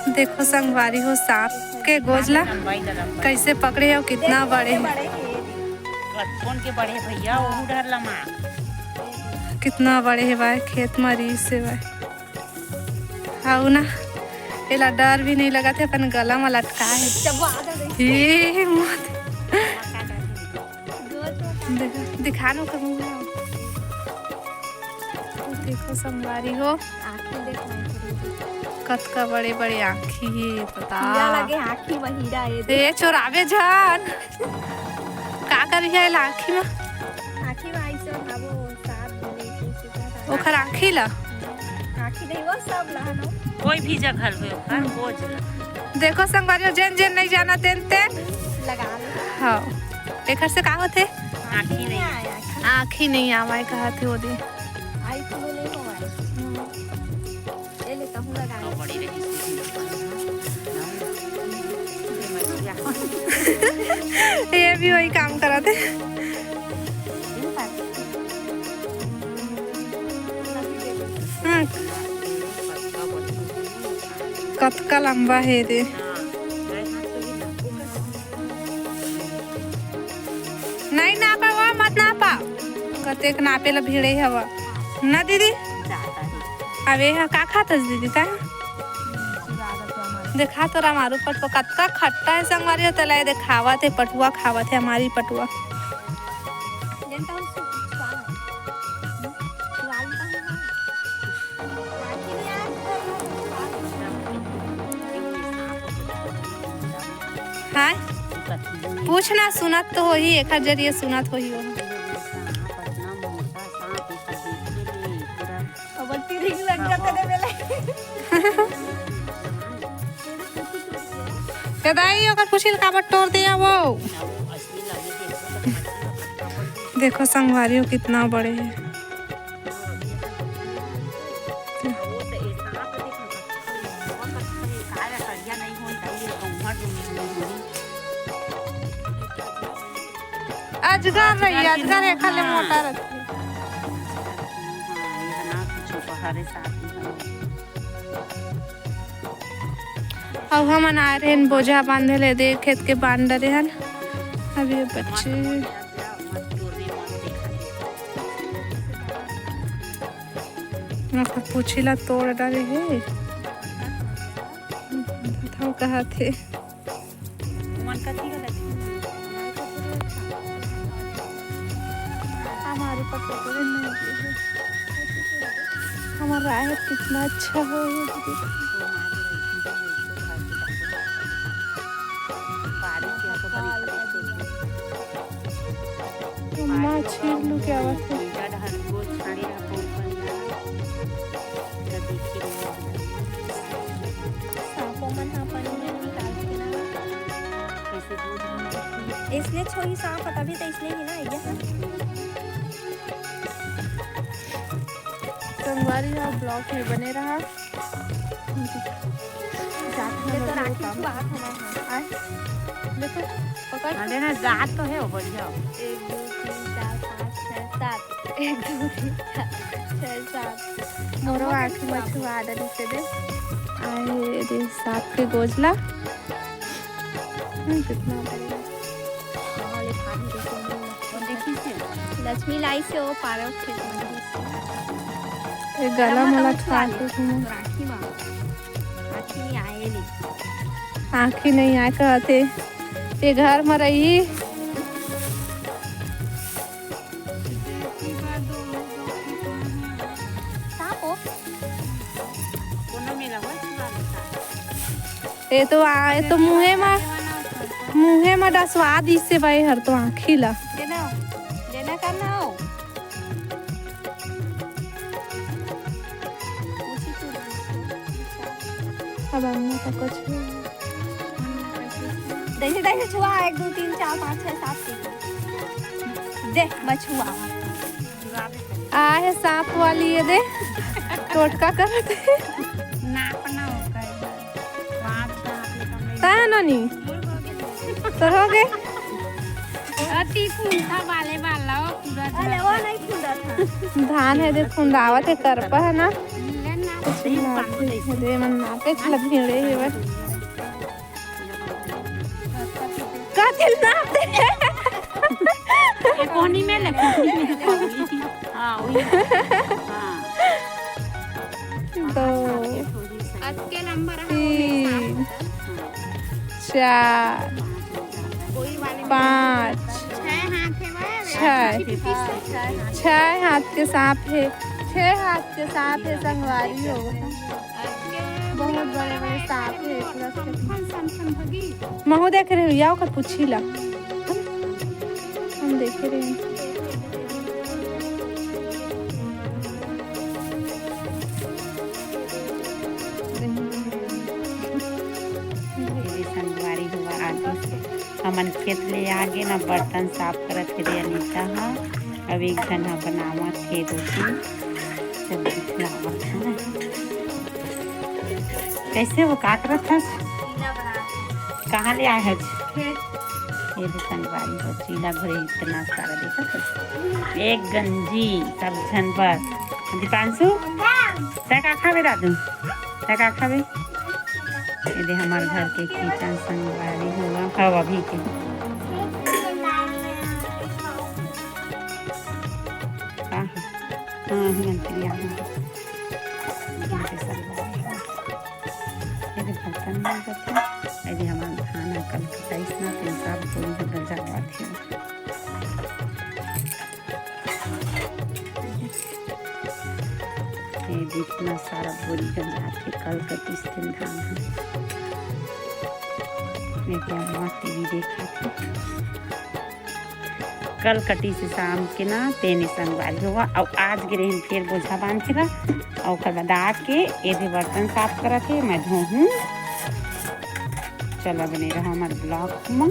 देखो संगवारी हो सांप के गोजला कैसे पकड़े हो, कितना बड़े है, कौन के बड़े भैया वो डर लमा कितना बड़े है भाई, खेत मरीज से भाई। हाँ ना, एला डर भी नहीं लगा थे, अपन गला में लटका है। ये मत दिखा नो करूँ। देखो संगवारी हो, कतका बड़े बड़े आँखी है, पता लगे आँखी में हीरा है। ए चोरावे जान का कर है आँखी में, आँखी में ऐसे वो साफ ओखर आँखी ला आँखी नहीं वो सब लहनो कोई भी जगह हुए ओखर बोझ। देखो संगवारी हो, जेन जेन नहीं जाना तेन तेन लगा लो। हाँ एकर से का होते, आँखी नहीं आया आँखी नहीं आवाए कहा थे वो दिन। आई तो नहीं हो ले लेता हूँ लगा तो बड़ी रही ये भी वही काम करा थे। कतका लंबा है रे, नहीं नापा हुआ मत नापा, कतेक नापे ला भीड़े हवा ना दीदी। अबे का खातस दीदी ता देखा तोरा मारू पटुआ कतका खट्टा है संगवारी, तला देखावा थे पटुआ खावा थे हमारी पटुआ। हाँ पूछना सुनत तो हो ही, एक जरिए सुनत हो ही हो। कदाई ओकर पुछिल काबर तोड़ दिया वो। देखो संगवारी हो कितना बड़े है, अजगर रही, अजगर एक खाले मोटा रहती। अब हम आए रहे बोझा बांधे ले दे खेत के बांध रहे हैं अभी बच्चे। पूछिला तोड़ डाले है, बताओ कहा थे। हमारे हमारा राय कितना अच्छा हो, छीन लू क्या बात है। इसलिए छोरी सांप तभी तो इसलिए ही ना है क्या संगवारी और ब्लॉक में बने रहा। देखो पकड़ देना जात तो है वो बढ़िया। 1 2 3 4 5 6 7 1 2 3 4 6 7 मोरो आँख मछुआ डरी से दे आए रे सांप के गोजला कितना बड़ा। लक्ष्मी लाई से वो पारो खेत में ये गला मला छाती राखी मां आखी नहीं आए ले आँखी नहीं आए कहते ये घर में रही। ये तो आए तो मुँहे में डसवा दी से भाई हर तो आँखी ला देना करना हो। अब हमने तो कुछ दैसे छुआ 1 2 3 4 5 6 7 दे बछुआ आए सांप वाली ये दे टोटका करते नापना होगा ता नानी तो हो गए अति खुंडा वाले वाला पूरा अरे वो नहीं खुदा था धान है देख खुंदावत है करपा है ना। लेना दे मन नापे चला भिड़े हे बस का दिल नाप दे ये कोनी में लगी हां वही हां 2 आज के नंबर 3 4 कोई वाले 5 छह हाथ के सांप है 6 हाथ के सांप है संगवारी होगा बहुत बड़े बड़े सांप है महू देख रहे हो या ओकर पूछी ला हम देख रहे हैं संगवारी हुआ आगे हमन खेत ले आगे ना बर्तन साफ करत थे अनीता हा अब एक जन हा बनावत थे रोटी सब दिखलावत है कैसे वो काट रहा था कहाँ ले आए है ये भी संगवारी हो चीला भरे इतना सारा देखा था एक गंजी सब जन पर दीपांशु तका खावे दादू तका खावे ये हमारे घर के किचन संगवारी हुआ हवा भी के हाँ मंत्रिया बर्तन मिल जाते यदि हमारा खाना कल कटाइस ना तो सब पूरी बदल जाती है इतना सारा बोरी गंजाते कल कटिस दिन धान है टीवी देखा कल कटी से शाम के ना तेने संगवारी हुआ और आज गिरे फिर बोझा बांध के और बदा के ये बर्तन साफ करा थे मैं धोहूँ चला बने रहा हमारे ब्लॉग में।